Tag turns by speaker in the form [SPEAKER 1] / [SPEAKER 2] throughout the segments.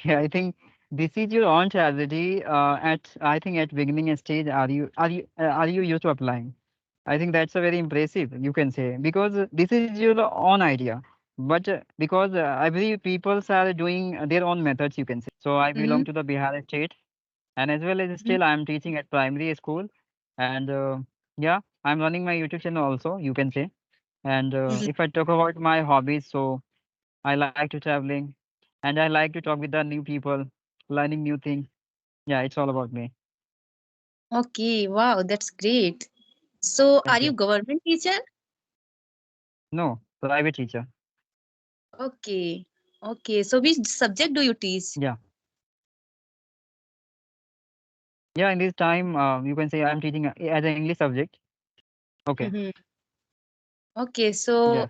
[SPEAKER 1] Okay, I think this is your own tragedy. At I think at beginning stage, are you used to applying? I think that's a very impressive, you can say, because this is your own idea. But because I believe people are doing their own methods, you can say. So I belong
[SPEAKER 2] Mm-hmm.
[SPEAKER 1] to the Bihar state, and as well as
[SPEAKER 2] Mm-hmm.
[SPEAKER 1] still I'm teaching at primary school, and yeah, I'm running my YouTube channel also, you can say. And if I talk about my hobbies, so I like to traveling, and I like to talk with the new people, learning new things. Yeah, it's all about me.
[SPEAKER 2] Okay, wow, that's great. So, are
[SPEAKER 1] Thank
[SPEAKER 2] you
[SPEAKER 1] you.
[SPEAKER 2] government teacher?
[SPEAKER 1] No, private teacher.
[SPEAKER 2] Okay, okay. So, which subject do you teach?
[SPEAKER 1] Yeah. Yeah, in this time, you can say I'm teaching as an English subject. Okay.
[SPEAKER 2] Mm-hmm. Okay, so
[SPEAKER 1] Yes.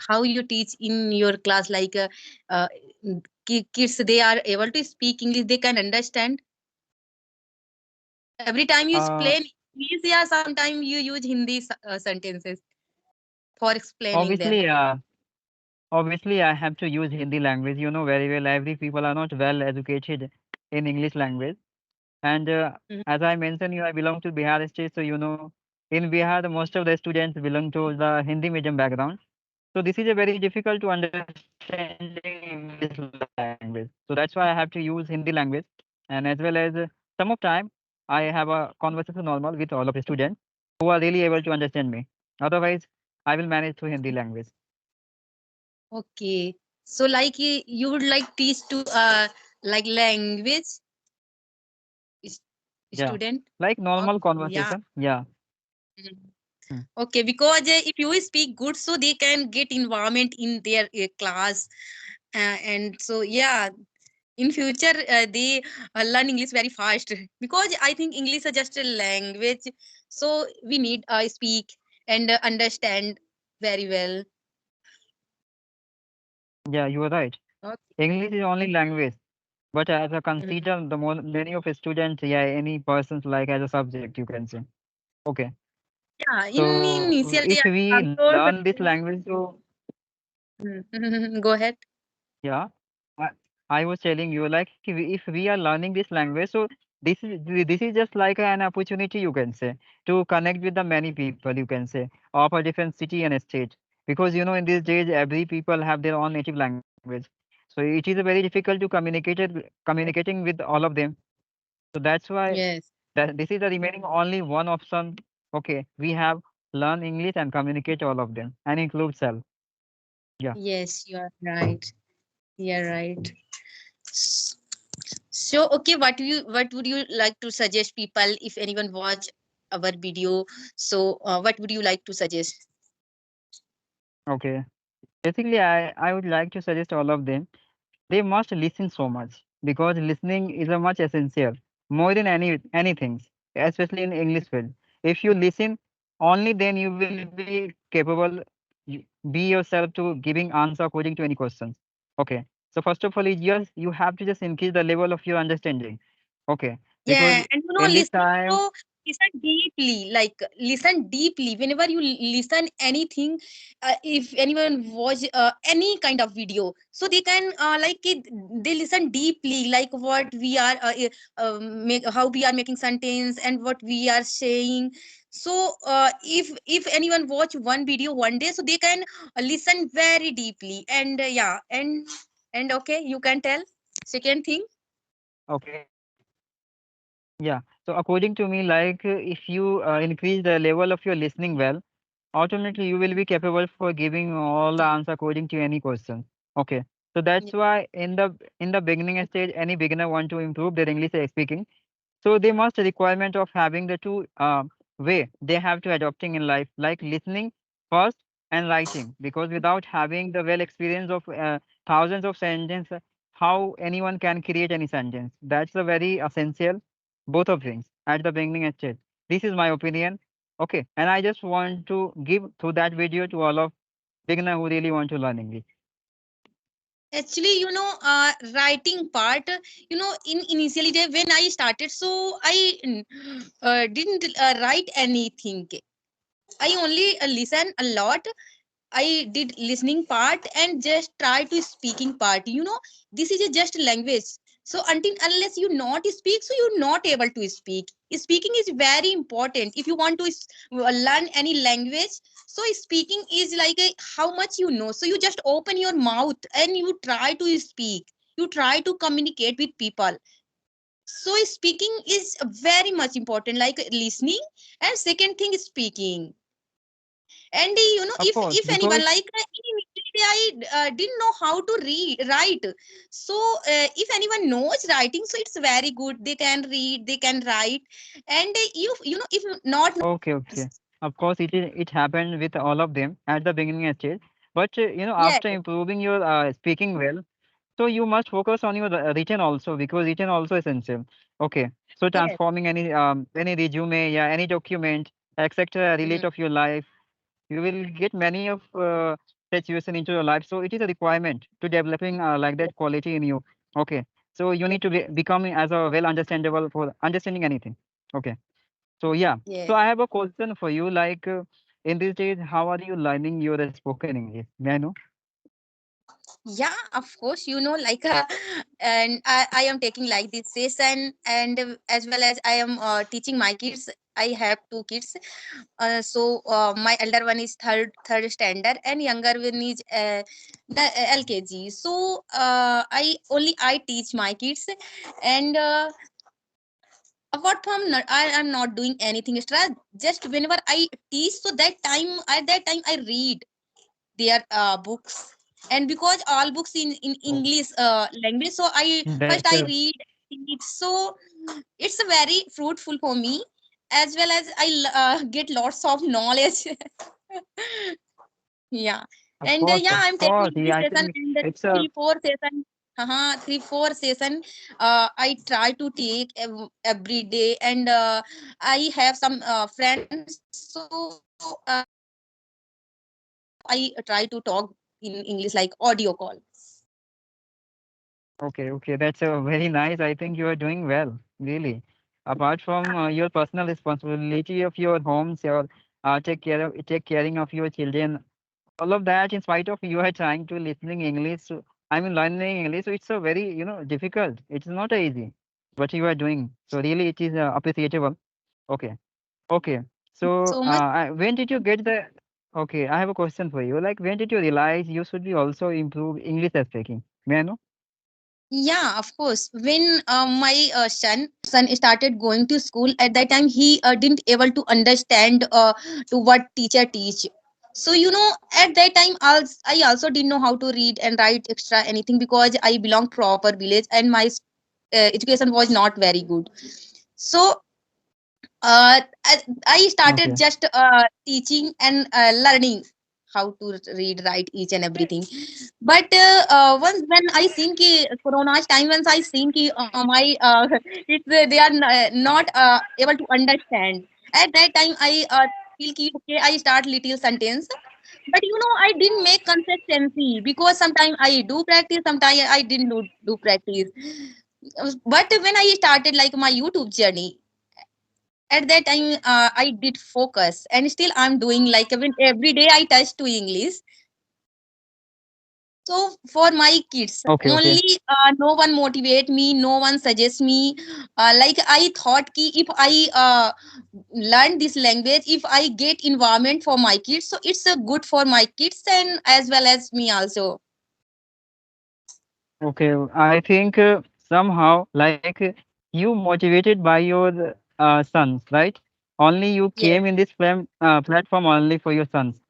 [SPEAKER 2] how you teach in your class? Like, uh, kids, they are able to speak English. They can understand. Every time you
[SPEAKER 1] Uh,
[SPEAKER 2] explain English, yeah, sometimes you use Hindi sentences for explaining them.
[SPEAKER 1] obviously, obviously, I have to use Hindi language. You know very well, every people are not well educated in English language. And
[SPEAKER 2] Mhm.
[SPEAKER 1] as I mentioned, I belong to Bihar state, so in Bihar, most of the students belong to the Hindi medium background. So this is a very difficult to understanding English language. So that's why I have to use Hindi language, and as well as some of time I have a conversation normal with all of the students who are really able to understand me. Otherwise, I will manage through Hindi language.
[SPEAKER 2] Okay, so like you would like teach to like language is-
[SPEAKER 1] Yeah,
[SPEAKER 2] student.
[SPEAKER 1] like normal
[SPEAKER 2] Yeah.
[SPEAKER 1] conversation. Yeah.
[SPEAKER 2] Mhm.
[SPEAKER 1] Hmm.
[SPEAKER 2] Okay, because if you speak good, so they can get environment in their class, and so yeah, in future they learn English very fast because I think English is just a language, so we need speak and understand very well.
[SPEAKER 1] Yeah, you are right.
[SPEAKER 2] Okay.
[SPEAKER 1] English is only language, but as a
[SPEAKER 2] Mhm.
[SPEAKER 1] consider the more many of students, yeah, any persons like as a subject, you can say. Okay.
[SPEAKER 2] Yeah, in
[SPEAKER 1] So
[SPEAKER 2] initial day
[SPEAKER 1] if we
[SPEAKER 2] I'm told
[SPEAKER 1] learn this language, so
[SPEAKER 2] go ahead.
[SPEAKER 1] yeah, I, I was telling you like if we are learning this language, so this is just like an opportunity, you can say, to connect with the many people, you can say, of a different city and state, because in these days every people have their own native language, so it is very difficult to communicating with all of them. So that's why
[SPEAKER 2] Yes,
[SPEAKER 1] that this is the remaining only one option. Okay, we have learn English and communicate all of them and include self. Yeah.
[SPEAKER 2] yes, you are right. You're right. S- So, okay, what would you like to suggest people if anyone watch our video? So, what would you like to suggest?
[SPEAKER 1] Okay. Basically, I would like to suggest all of them. They must listen so much because listening is a much essential more than anything, especially in English field. If you listen, only then you will be capable. Be yourself to giving answer according to any questions. Okay. So first of all, is yes, you have to just increase the level of your understanding. Okay. Because
[SPEAKER 2] Yeah, and
[SPEAKER 1] in this
[SPEAKER 2] listening
[SPEAKER 1] time,
[SPEAKER 2] to listen deeply, like listen deeply. Whenever you listen anything, if anyone watch any kind of video, so they can they listen deeply, like what we are how we are making sentence and what we are saying. So if anyone watch one video one day, so they can listen very deeply, and yeah, and okay, you can tell second thing.
[SPEAKER 1] okay. Yeah. So according to me, like if you increase the level of your listening well, automatically you will be capable for giving all the answer according to any question. Okay. So that's why in the beginning stage, any beginner want to improve their English speaking. So they must requirement of having the two way they have to adopting in life, like listening first and writing. Because without having the well experience of thousands of sentences, how anyone can create any sentence? That's a very essential both of things at the beginning stage. This is my opinion. Okay, and I just want to give through that video to all of beginner who really want to learn English.
[SPEAKER 2] Actually, writing part, in initially day when I started, so I didn't write anything. I only listen a lot. I did listening part and just try to speaking part. This is a just language. So until unless you not speak, so you're not able to speak. Speaking is very important if you want to learn any language. So speaking is like a, how much you know. So you just open your mouth and you try to speak. You try to communicate with people. So speaking is very much important, like listening, and second thing is speaking. And
[SPEAKER 1] Of course,
[SPEAKER 2] if anyone
[SPEAKER 1] because
[SPEAKER 2] like initially I didn't know how to read write. So if anyone knows writing, so it's very good, they can read, they can write. And if not
[SPEAKER 1] okay, okay. Of course, it happened with all of them at the beginning stage. But
[SPEAKER 2] yes,
[SPEAKER 1] after improving your speaking well, so you must focus on your written also because written also essential. Okay. So
[SPEAKER 2] yes,
[SPEAKER 1] transforming any resume, yeah, any document, etc.
[SPEAKER 2] mhm,
[SPEAKER 1] relate of your life, you will get many of situation into your life. So it is a requirement to developing like that quality in you. Okay. So you
[SPEAKER 2] yes,
[SPEAKER 1] need to become as a well understandable for understanding anything. Okay. So yeah. So
[SPEAKER 2] yes.
[SPEAKER 1] I have a question for you. Like in these days, how are you learning your spoken English? May I know?
[SPEAKER 2] Yeah, of course, like and I am taking like this session, and as well as I am teaching my kids. I have two kids. So my elder one is third standard, and younger one is the LKG. So I teach my kids. And apart from I am not doing anything extra. Just whenever I teach, so that time at that time I read their books. And because all books in
[SPEAKER 1] Oh,
[SPEAKER 2] English language, so I
[SPEAKER 1] that's
[SPEAKER 2] first I read it. So it's very fruitful for me, as well as I get lots of knowledge. Yeah. And yeah,
[SPEAKER 1] of
[SPEAKER 2] I'm taking
[SPEAKER 1] course. Yeah,
[SPEAKER 2] this
[SPEAKER 1] I
[SPEAKER 2] session,
[SPEAKER 1] think
[SPEAKER 2] and the
[SPEAKER 1] it's a
[SPEAKER 2] 3 4 session. 3 4 session I try to take every day. And I have some friends, so I try to talk in English, like audio call.
[SPEAKER 1] okay, okay. That's very nice. I think you are doing well, really. Apart from your personal responsibility of your homes, your take caring of your children, all of that, in spite of you are trying to listening English, I mean learning English, so it's a very difficult. It's not easy what you are doing. So really, it is appreciable. Okay, okay. So
[SPEAKER 2] So much.
[SPEAKER 1] when did you get the? Okay, I have a question for you. Like, when did you realize you should be also improve English speaking? May I know?
[SPEAKER 2] Yeah, of course. When my son started going to school, at that time he didn't able to understand to what teacher teach. So at that time I also didn't know how to read and write extra anything, because I belong proper village, and my education was not very good. So I started
[SPEAKER 1] Okay,
[SPEAKER 2] just teaching and learning how to read, write each and everything. But once when I seen ki Corona's time, once I seen ki my it's they are not able to understand. At that time, I feel ki okay, I start little sentence. But I didn't make consistency, because sometimes I do practice, sometimes I didn't do practice. But when I started like my YouTube journey, at that time I did focus, and still I'm doing, like even every day I touch to English. So for my kids
[SPEAKER 1] okay, okay.
[SPEAKER 2] only, no one motivate me, no one suggest me. Like I thought ki if I learn this language, if I get environment for my kids, so it's good for my kids and as well as me also.
[SPEAKER 1] Okay, I think somehow like you motivated by your sons, right? Only you
[SPEAKER 2] Yes,
[SPEAKER 1] came in this platform only for your sons.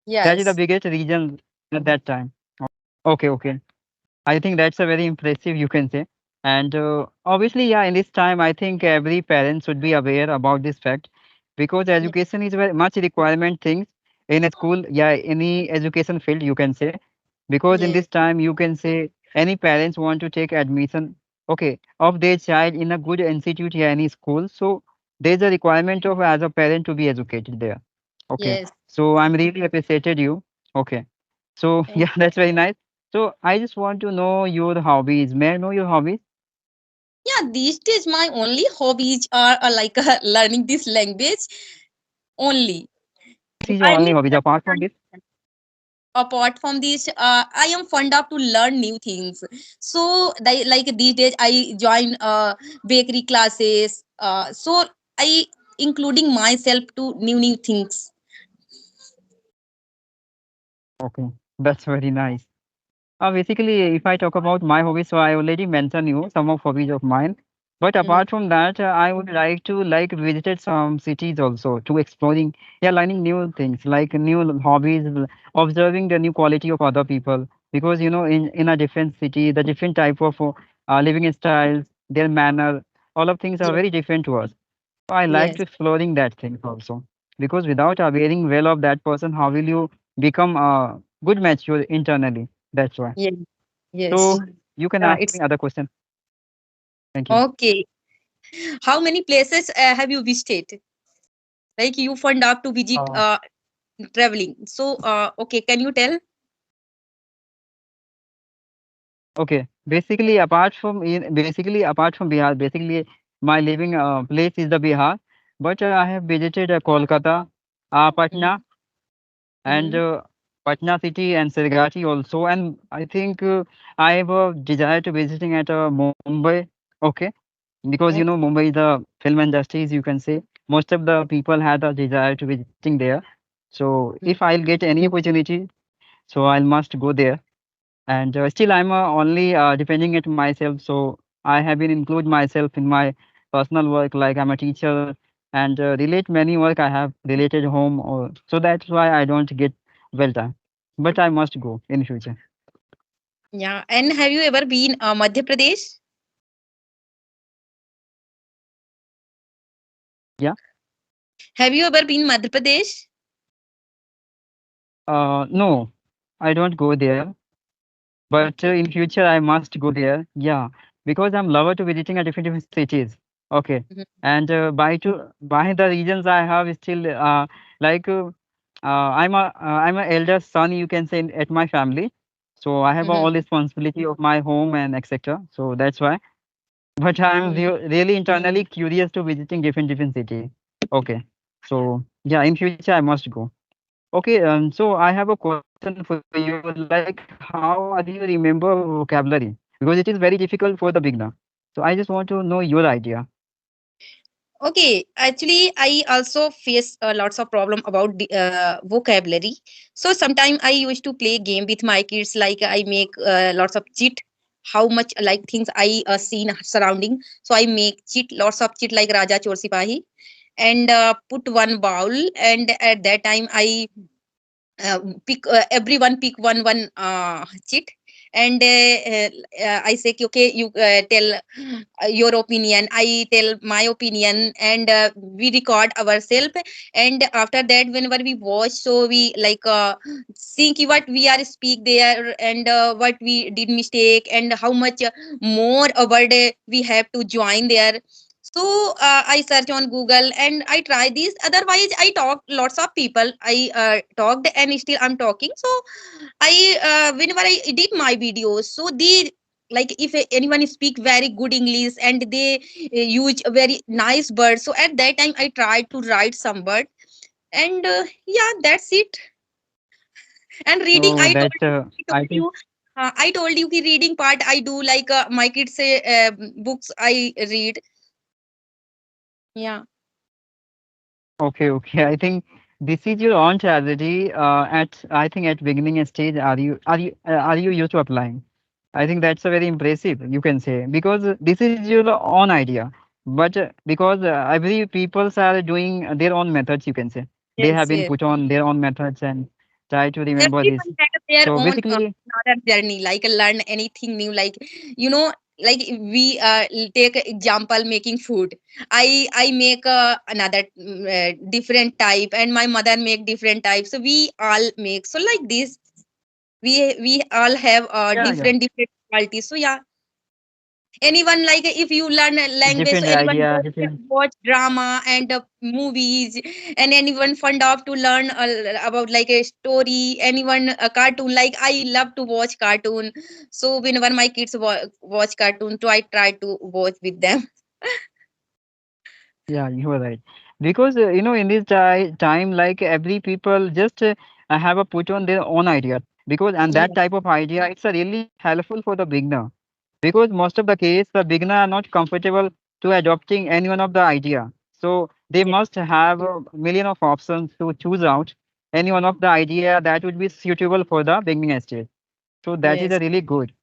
[SPEAKER 1] That is the
[SPEAKER 2] yes,
[SPEAKER 1] biggest reason at that time. Okay, okay. I think that's a very impressive, you can say. And obviously, yeah, in this time, I think every parent should be aware about this fact because
[SPEAKER 2] yes,
[SPEAKER 1] education is very much requirement things in a school, yeah, any education field, you can say. Because in
[SPEAKER 2] yes,
[SPEAKER 1] this time, you can say any parents want to take admission, okay, of their child in a good institute, yeah, any school. So there's a requirement of as a parent to be educated there. Okay.
[SPEAKER 2] yes.
[SPEAKER 1] So I'm really appreciated you. Okay. So
[SPEAKER 2] Thank
[SPEAKER 1] yeah, that's very nice. So I just want to know your hobbies. May I know your hobbies?
[SPEAKER 2] Yeah, these days my only hobbies are like learning this language only.
[SPEAKER 1] This is your
[SPEAKER 2] I
[SPEAKER 1] only
[SPEAKER 2] mean,
[SPEAKER 1] hobbies apart from this?
[SPEAKER 2] apart from this, I am fond of to learn new things. So like these days I join bakery classes, so I including myself to new things.
[SPEAKER 1] Okay, that's very nice. Basically, if I talk about my hobbies, so I already mentioned you some of hobbies of mine. But
[SPEAKER 2] Mhm.
[SPEAKER 1] apart from that, I would like to like visited some cities also to exploring, yeah, learning new things like new hobbies, observing the new quality of other people. Because you know, in a different city, the different type of living styles, their manner, all of things are
[SPEAKER 2] Yes,
[SPEAKER 1] very different to us. So I like to
[SPEAKER 2] yes,
[SPEAKER 1] exploring that things also. Because without aware well of that person, how will you become a good mature internally? That's why.
[SPEAKER 2] yes, yes.
[SPEAKER 1] So you can ask
[SPEAKER 2] It's
[SPEAKER 1] me other question. Thank you.
[SPEAKER 2] okay. How many places have you visited? Like you fund up to visit
[SPEAKER 1] Uh,
[SPEAKER 2] traveling. So okay, can you tell?
[SPEAKER 1] okay. Basically apart from Bihar, basically my living place is the Bihar, but I have visited Kolkata, Patna, and
[SPEAKER 2] Mm-hmm.
[SPEAKER 1] Patna city and Srigati also, and I think I have a desire to visiting at Mumbai. Okay, because you know
[SPEAKER 2] Okay.
[SPEAKER 1] Mumbai is the film industries. You can say most of the people had a desire to visiting there. So if I'll get any opportunity, so I must go there. And still I'm only depending it myself, so I have been include myself in my personal work, like I'm a teacher, and relate many work I have related home, or so that's why I don't get well time, but I must go in future.
[SPEAKER 2] Yeah. And have you ever been Madhya Pradesh?
[SPEAKER 1] Yeah.
[SPEAKER 2] Have you ever been Madhya Pradesh?
[SPEAKER 1] No, I don't go there. But
[SPEAKER 2] Okay.
[SPEAKER 1] in future, I must go there. Yeah, because I'm lover to visiting a different cities. Okay,
[SPEAKER 2] Mhm.
[SPEAKER 1] and by the reasons I have still like I'm a elder son. You can say at my family, so I have all
[SPEAKER 2] Mhm.
[SPEAKER 1] responsibility of my home and etc. So that's why. But I'm
[SPEAKER 2] Mhm.
[SPEAKER 1] really internally curious to visiting different city. Okay, so yeah, in future I must go. Okay, so I have a question for you. Like, how are you remember vocabulary? Because it is very difficult for the beginner. So I just want to know your idea.
[SPEAKER 2] Okay, actually, I also face lots of problem about the vocabulary. So sometimes I used to play game with my kids, like I make lots of cheat. How much like things I seen surrounding. So I make cheat, lots of cheat like Raja Chor Sipahi, and put one bowl. And at that time, I pick everyone pick one cheat, and I say कि, okay, you tell your opinion, I tell my opinion, and we record ourselves. And after that, whenever we watch, so we like think what we are speak there, and what we did mistake, and how much more a word we have to join there. So I search on Google and I try this. Otherwise, I talk lots of people. I talked and still I'm talking. So I whenever I edit my videos, so they like if anyone speak very good English and they use a very nice word, so at that time I try to write some word. And yeah, that's it. And reading,
[SPEAKER 1] So
[SPEAKER 2] I
[SPEAKER 1] that
[SPEAKER 2] told I
[SPEAKER 1] I
[SPEAKER 2] told
[SPEAKER 1] think
[SPEAKER 2] you I told you the reading part I do, like my kids say books I read. Yeah.
[SPEAKER 1] okay. I think this is your own strategy. At I think at beginning stage, are you used to applying? I think that's a very impressive, you can say, because this is your own idea. But because I believe people are doing their own methods, you can say. They
[SPEAKER 2] Yes,
[SPEAKER 1] have been
[SPEAKER 2] yes.
[SPEAKER 1] put on their own methods and try to remember this.
[SPEAKER 2] Everyone has their
[SPEAKER 1] So
[SPEAKER 2] own
[SPEAKER 1] basically,
[SPEAKER 2] another journey, like learn anything new. Like you know, like we take a example making food. I make another different type, and my mother make different type. So we all make. So like this, we all have
[SPEAKER 1] yeah, yeah,
[SPEAKER 2] different qualities. So yeah, anyone like if you learn a language, so
[SPEAKER 1] different
[SPEAKER 2] anyone
[SPEAKER 1] idea, different.
[SPEAKER 2] watch drama and movies, and anyone fond of to learn about like a story, anyone a cartoon, like I love to watch cartoon. So whenever my kids watch cartoon, so I try to watch with them.
[SPEAKER 1] Yeah, you are right. Because in this time, like every people just have a put on their own idea, because and that
[SPEAKER 2] Yeah.
[SPEAKER 1] type of idea it's a really helpful for the beginner, because most of the case the beginner are not comfortable to adopting any one of the idea, so they
[SPEAKER 2] Yeah.
[SPEAKER 1] must have a million of options to choose out any one of the idea that would be suitable for the beginning stage. So that is a
[SPEAKER 2] Yes.
[SPEAKER 1] really good.